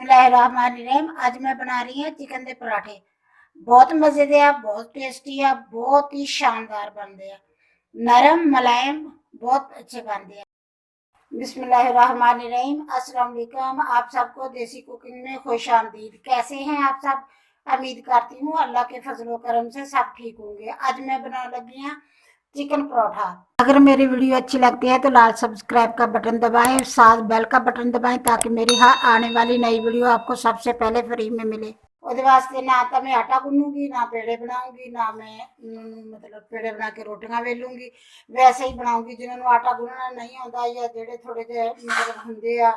बिस्मिल्लाहिर्रहमानिर्रहीम। आज मैं बना रही हूँ चिकन के पराठे। बहुत मजे दे, बहुत टेस्टी है, बहुत ही शानदार बनते हैं। नरम मुलायम बहुत अच्छे बनते हैं। बिस्मिल्लाहिर्रहमानिर्रहीम। अस्सलाम वालेकुम। आप सबको देसी कुकिंग में खुश आमदीद। कैसे हैं आप सब? उम्मीद करती हूँ अल्लाह के फजलो करम से सब ठीक होंगे। आज मैं बनाने लगी हूँ चिकन परोठा। अगर मेरी वीडियो अच्छी लगती है तो लाल सब्सक्राइब का बटन दबाएं, साथ बेल का बटन दबाएं ताकि मेरी हर आने वाली नई वीडियो आपको सबसे पहले फ्री में मिले। ਉਹਦੇ ਵਾਸਤੇ ना तो मैं आटा गुनूंगी, ना पेड़े बनाऊंगी, ना मैं मतलब पेड़े बना के रोटियां वेलूंगी। वैसे ही बनाऊंगी। जिन्होंने आटा गुनना नहीं आता या जेडे थोड़े जे मतलब होंगे आ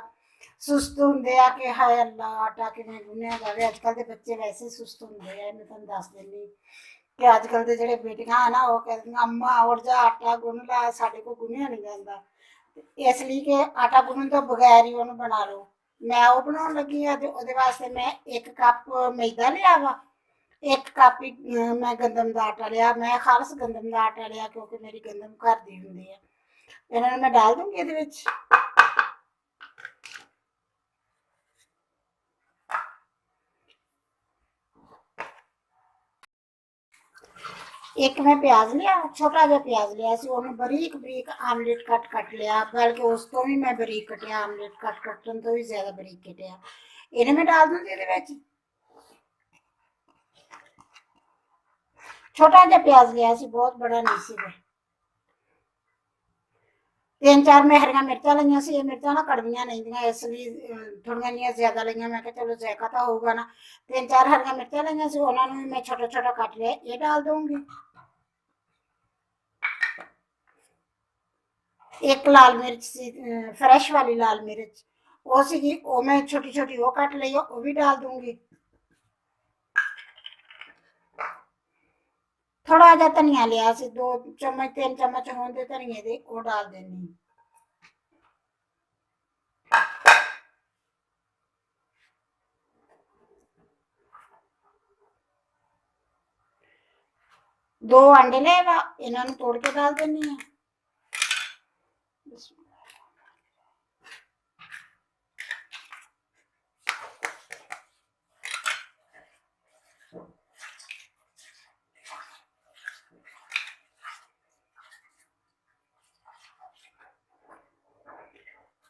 सुस्त होंगे आ कि हाय अल्लाह आटा किवें गुन्निया जाए। अजकल के बच्चे वैसे सुस्त होंगे आ, मैं तुहानूं दस दिंदी कि अजकल के जेडे बेटियां है ना वो कहती अम्मा उठ जा आटा गुन ला, साडे को गुनिया नहीं जाता। इसलिए कि आटा गुनन तो बगैर ही उन्होंने बना लो। मैं वो बनाने लगी हाँ तो ਉਹਦੇ वास्ते मैं 1 कप मैदा लिया वा, 1 कप ही मैं गंदम का आटा लिया। मैं खालस गंदम का आटा लिया क्योंकि मेरी गंदम घर दी होंगी है। इन्होंने मैं डाल दूंगी ਇਹਦੇ ਵਿੱਚ। एक मैं प्याज लिया, छोटा जहा प्याज लिया सी, ਉਹਨੂੰ ਬਰੀਕ ਬਰੀਕ ਆਮਲੇਟ ਕੱਟ लिया, बल्कि उस तो भी मैं बरीक कटिया, आमलेट कटन तो भी ज्यादा बरीक कटिया। इन्हें मैं डाल दूंगी ਇਹਦੇ ਵਿੱਚ। छोटा जहा प्याज लिया सी, बहुत बड़ा नहीं सी। 3-4 मैं हरियां मिर्चा लिया सी। ये मिर्चा ना कड़वियां नहीं दियां, इसलिए थोड़ियां जिहियां ज्यादा लिया। मैं चलो जायका तो होगा ना। 3-4 हरियां मिर्चा लिया सी, उन्होंने भी मैं छोटा छोटा कट लिया। ये डाल दूंगी। एक लाल मिर्च सी, फ्रेश वाली लाल मिर्च वो सी, वो मैं छोटी छोटी वो कट ली, वो भी डाल दूंगी। थोड़ा जहा धनिया लिया सी, 2 चम्मच 3 चम्मच होंगे धनिए दे, वो डाल देनी। दो अंडे ले वा, इन्होंने तोड़ के डाल देनी है।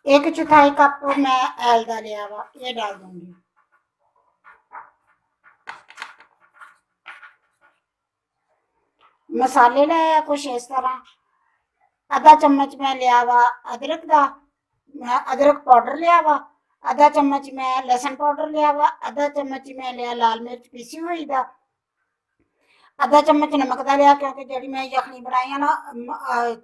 एक चौथाई कप मैं एलदा लिया वा, ये डाल दूंगी। मसाले लाया कुछ इस तरह। आधा चम्मच मैं लिया वा अदरक का, अदरक पाउडर लिया वा। आधा चम्मच मैं लहसुन पाउडर लिया वा। आधा चम्मच मैं लिया लाल मिर्च पीसी हुई दा। आधा चम्मच नमक का लिया क्योंकि जी मैं यखनी बनाई है ना,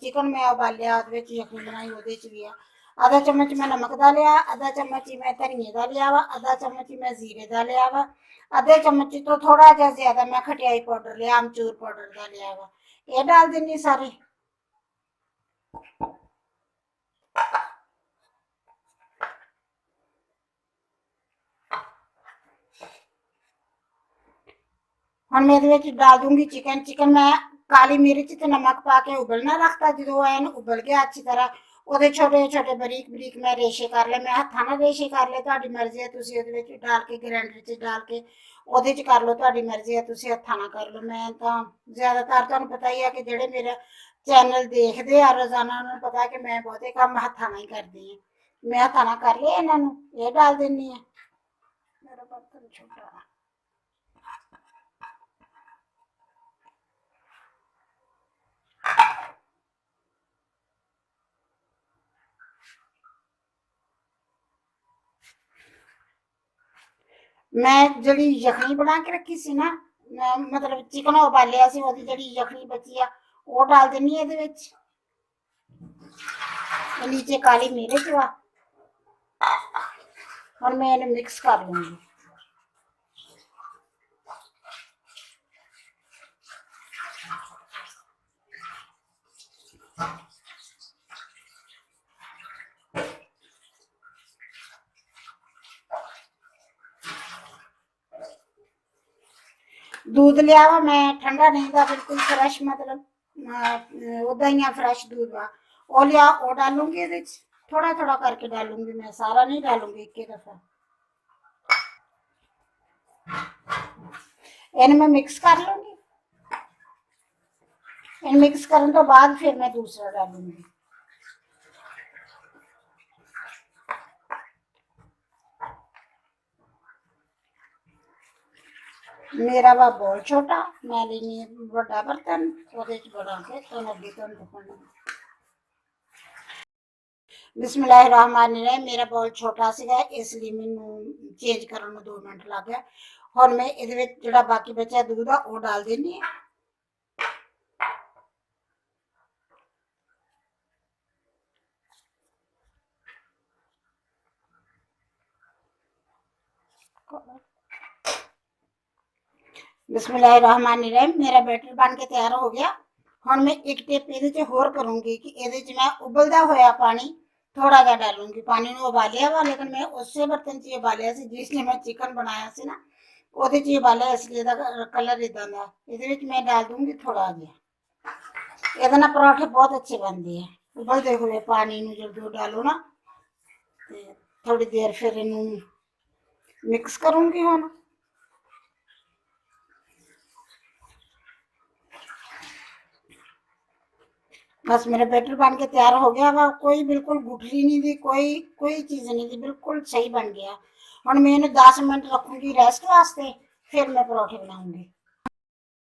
चिकन मैं उबालिया यखनी बनाई वो भी है। आधा चम्मच मैं नमक का लिया। आधा चम्मच ही मैं धनिए का लिया वा। आधा चम्मच ही मैं जीरे का लिया वा। आधे चम्मच तो थोड़ा जहा ज्यादा मैं खटियाई पाउडर लिया, आमचूर पाउडर का लिया वा। ये डाल देनी सारे। हम मैं डाल दूंगी चिकन। चिकन मैं काली मिर्च ते नमक पा के उबलना रखता। जो एन उबल गया अच्छी तरह, ਉਹਦੇ छोटे छोटे बरीक बरीक मैं रेशे कर ले। मैं हत्था नाल रेशे कर ले, तुहाडी मर्जी है। तुसीं ਉਹਦੇ ਵਿੱਚ डाल के ग्राइंडर च डाल के ਉਹਦੇ च कर लो, तुहाडी मर्जी है। तुसीं हत्था नाल कर लो। मैं तो ज़्यादातर तुहानूं पता ही है कि ਜਿਹੜੇ मेरा चैनल देखते आ रोजाना उन्होंने पता है कि मैं बहुते काम हत्था नाल ही करदी हां। मैं हत्था नाल कर लिया इन्हां नूं, ये डाल दिंदी हां। मेरा बर्तन छोटा है। मैं जी यखनी बना के रखी सी ना, मतलब चिकन उबालिया सी, ओदी जी यखनी बची आ वो डाल देनी है। नीचे काली मिर्च वा, और मैं इन्हें मिक्स कर लूंगी। दूध लिया वा मैं, ठंडा नहीं था, बिल्कुल फ्रेश, मतलब उदा ही फ्रेश दूध वा। वो लिया वो डालूंगी। थोड़ा थोड़ा करके डालूंगी मैं, सारा नहीं डालूंगी एक ही दफा। इनमें मिक्स कर लूंगी। इन मिक्स करने तो बाद फिर मैं दूसरा डालूंगी। मेरा वा बहुत छोटा, मैं लेनी बड़ा बर्तन, ਉਹਦੇ ਚ बड़ा के तो लगी तो दिखाना। बिस्मिल्लाहिर्रहमानिर्रहीम। मेरा बहुत छोटा ਸੀਗਾ, ਇਸ ਲਈ ਮੈਨੂੰ ਚੇਂਜ ਕਰਨ ਨੂੰ 2 ਮਿੰਟ ਲੱਗ ਗਏ। ਹੁਣ ਮੈਂ ਇਹਦੇ ਵਿੱਚ ਜਿਹੜਾ ਬਾਕੀ ਬਚਿਆ दूध ਆ ਉਹ डाल देनी है। बिस्मिल्लाहिर्रहमानिर्रहीम। मेरा बैटर बन के तैयार हो गया। ਹੁਣ मैं एक टिप ਇਹਦੇ ਚ ਹੋਰ ਕਰੂੰਗੀ कि ਇਹਦੇ ਚ मैं उबलदा होया पानी थोड़ा ਜਿਹਾ डालूंगी। पानी ਨੂੰ ਉਬਾਲਿਆ ਵਾ, लेकिन मैं ਉਸੇ ਬਰਤਨ ਚ ਉਬਾਲਿਆ ਸੀ ਜਿਸ ਲਈ मैं चिकन बनाया ਸੀ ना, ਉਹਦੇ ਚ ਉਬਾਲਿਆ, ਇਸ ਲਈ ਇਹਦਾ ਕਲਰ ਇਦਾਂ ਦਾ। ਇਹਦੇ ਵਿੱਚ मैं डाल दूंगी थोड़ा ਜਿਹਾ। ਇਹਦੇ ਨਾਲ ਪਰੌਂਠੇ ਬਹੁਤ ਅੱਛੇ ਬਣਦੇ ਆ। ਉਬਲਦੇ ਹੋਏ ਪਾਣੀ ਨੂੰ ਜਦੋਂ डालो ना, ਤੇ ਥੋੜੀ ਦੇਰ ਫਿਰ ਇਹਨੂੰ ਮਿਕਸ ਕਰੂੰਗੀ। ਹੁਣ बस मेरा बैटर बन के तैयार हो गया वा। कोई बिल्कुल गुठली नहीं दी, कोई चीज़ नहीं दी, बिल्कुल सही बन गया। हुण मैं इन्हूं 10 मिनट रखूंगी रेस्ट वास्ते, फिर मैं परौठे बनाऊंगी।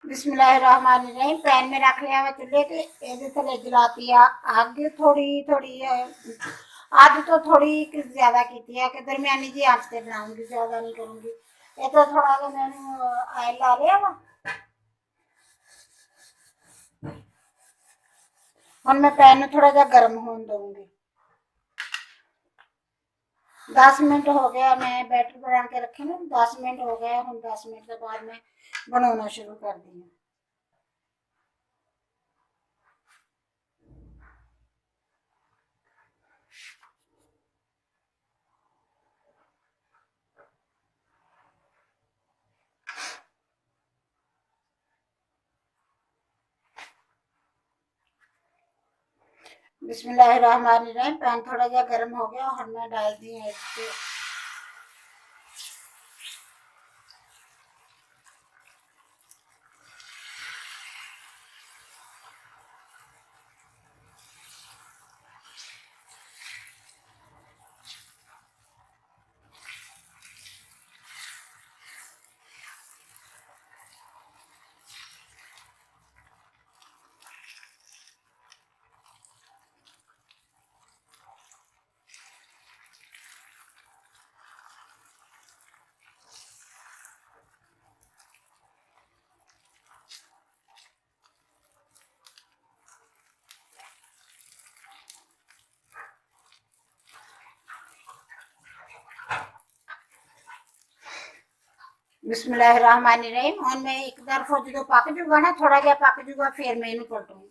बिस्मिल्लाहिर्रहमानिर्रहीम। पैन में रख लिया वा चुल्हे ते, इहदे थल्ले जलाती आ अग थोड़ी थोड़ी, अग तो थोड़ी ज़्यादा की है कि दरमियानी जी आंच ते बनाऊंगी, ज़्यादा नहीं करूंगी। इधर थोड़ा सा मैंने ऑयल ला लिया वा। हुण मैं पैन में थोड़ा जा गर्म होने दूंगी। 10 मिनट हो गया मैं बैटर बना के रखी ना, 10 मिनट हो गए। हम 10 मिनट के बाद मैं बनाना शुरू कर दी। बिस्मिल्लाहिर्रहमानिर्रहीम। पैन थोड़ा जा गर्म हो गया, और मैं डाल दी है बिस्मिल्लाहिर्रहमानिर्रहीम। और मैं एक तरफ जो पक जूगा ना, थोड़ा जा पक जूगा, फिर मैं इन्हूं पलटूंगी।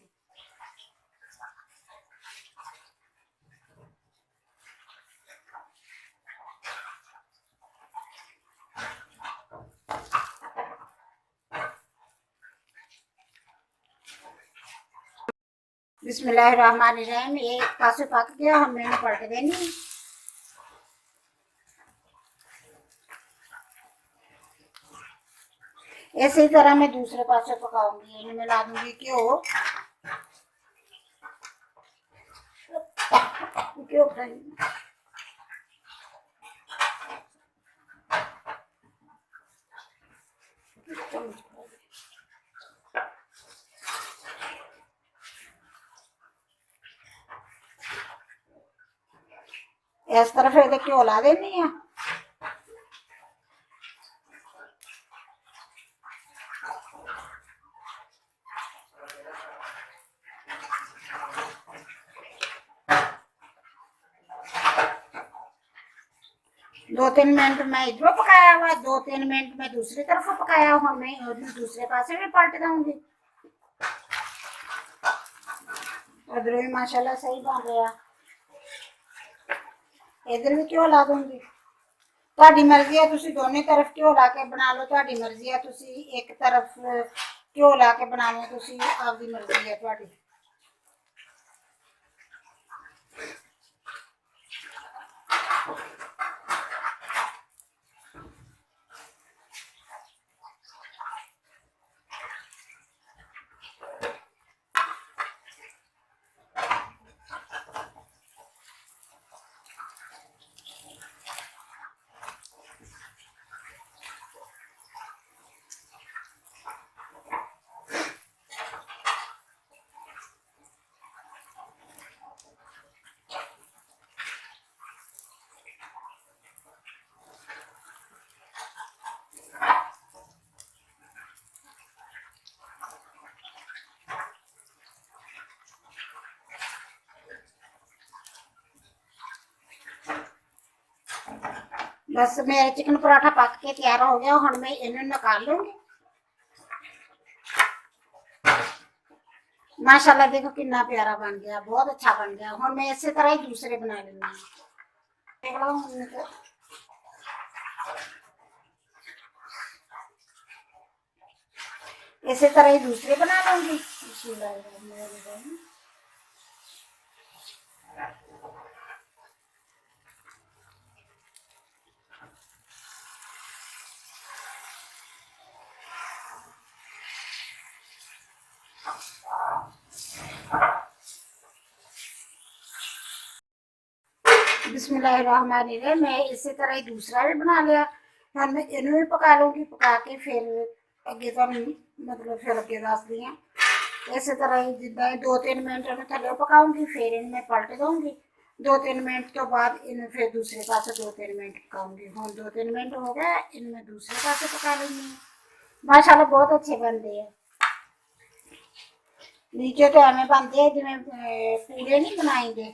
बिस्मिल्लाहिर्रहमानिर्रहीम। एक पासे पक गया, हम मैं इन्हूं पलट देनी। इसी तरह मैं दूसरे पासे पकाऊंगी। इन्हें मैं ला दूंगी घ्यो। घ्यो इस तरफ ये घ्यो ला देनी है। दो तीन मिनट मैं इधरों पकाया हुआ, 2-3 मिनट मैं दूसरी तरफ पकाया हुआ। मैं दूसरे पासे भी पलट दूंगी। उधरों भी माशाल्लाह सही बन रहा। इधर भी घ्यो ला दूंगी। ਤੁਹਾਡੀ ਮਰਜ਼ੀ ਹੈ, ਤੁਸੀਂ ਦੋਨੇ ਤਰਫ ਘਿਓ ਲਾ ਕੇ ਬਣਾ ਲਓ। ਤੁਹਾਡੀ ਮਰਜ਼ੀ ਹੈ, ਤੁਸੀਂ ਇੱਕ ਤਰਫ ਘਿਓ ਲਾ ਕੇ ਬਣਾ ਲਓ। ਤੁਸੀਂ ਆਪਦੀ ਮਰਜ਼ੀ ਹੈ ਤੁਹਾਡੀ। बस मेरा चिकन पराठा पक के तैयार हो गया। हुण मैं इन्हें निकाल लूंगी। माशाल्लाह देखो कितना प्यारा बन गया, बहुत अच्छा बन गया। हुण मैं इसी तरह ही दूसरे बना लेंगी। देख लो इसी तरह ही दूसरे बना लूंगी। बिस्मिल्लाहिर्रहमानिर्रहीम। मैं इसी तरह ही दूसरा भी बना लिया। हम मैं इन्हें भी पका लूँगी, पका के फिर अगे तो मतलब फिर अगे दस दी हैं। इसी तरह ही जिदा 2-3 मिनट इन्हें थले पकाऊंगी, फिर इनमें पलट दूँगी। 2-3 मिनट तो बाद इन्हें फिर दूसरे पास 2-3 मिनट पकाऊंगी। हम 2-3 मिनट हो गए, इनमें दूसरे पास पका लेंगे। माशाल्लाह बहुत अच्छे बनते हैं। नीचे तो एवं बनते हैं जिमें पूरे नहीं बनाएंगे।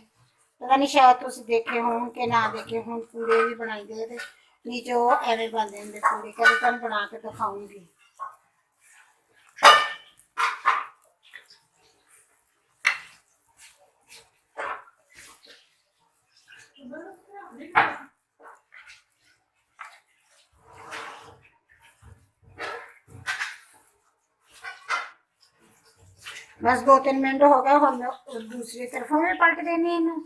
पता नहीं शायद तुम देखे हो कि ना देखे हो, पूरे भी बनाई दे नीचे वो एवं बनते होंगे पूरे। कभी तुम बना के दिखाऊंगी। बस 2-3 मिनट हो गए। हम दूसरी तरफ में पलट देने इन्हें।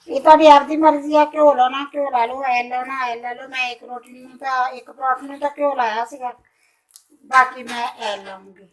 ये तो आपकी मर्जी है, घ्यो लो ना घ्यो ला लो, ऐल लो ना ऐल ला लो। मैं एक रोटी में तो एक पराठे में तो घ्यो लाया सीगा, बाकी मैं ऐल लाऊंगी।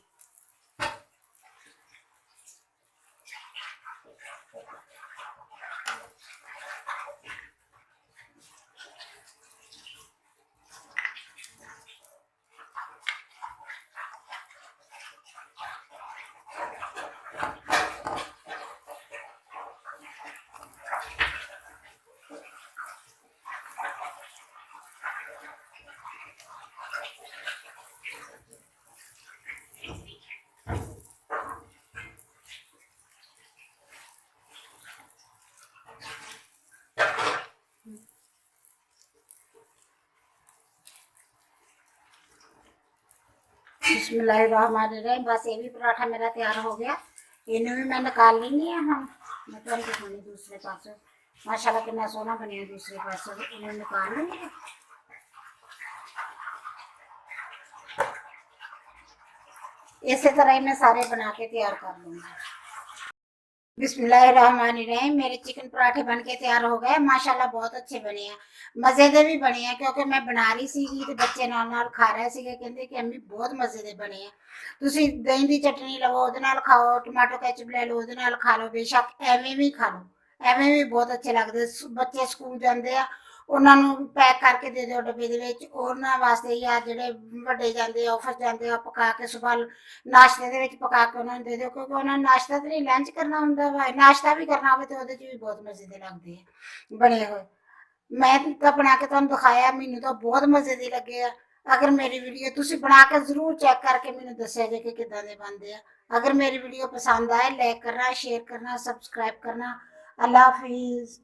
बिस्मिल्लाहिर्रहमानिर्रहीम। बस ये भी पराठा मेरा तैयार हो गया। इन्हें भी मैं निकाल लेंगी है। हम मैं तो दिखानी दूसरे पास। माशाल्लाह कितना सोना बनिया दूसरे पास। इन्हें निकाल लेंगे। इसी तरह ही मैं सारे बना के तैयार कर लूँगी। बिस्मिल्लाहिर्रहमानिर्रहीम। मेरे चिकन पराठे बन के तैयार हो गए। माशाल्लाह बहुत अच्छे बने हैं, मज़े दे भी बने हैं। क्योंकि मैं बना रही सी तो बच्चे नाल खा रहे थे, कहते कि अम्मी बहुत मज़े दे बने हैं। तुसी दही की चटनी लवो उहदे नाल खाओ, टमाटो केचप ले लो उहदे नाल खा लो, बेशक एवें भी खा लो, एवें भी बहुत अच्छे लगते। बच्चे स्कूल जाते हैं, उन्होंने पैक करके दे दो डब्बे दे विच। उन्हां वास्ते या जिहड़े वड्डे जाते ऑफिस जाते हैं, पका के सुबह नाश्ते दे विच पका के उन्होंने दे दो। क्योंकि उन्होंने नाश्ता तो नहीं लंच करना हुंदा वा, नाश्ता भी करना हो तो उहदे च भी बहुत मज़े दे लगदे हैं बने हुए। मैं तो बना के तुहानूं दिखाया, मैनूं तो बहुत मज़े दे लगे आ। अगर मेरी वीडियो तुसीं बना के जरूर चेक करके मैनूं दस्सिया जे कि किदां दे बनदे आ। अगर मेरी वीडियो पसंद आए लाइक करना, शेयर करना, सबसक्राइब करना। अल्लाह हाफिज़।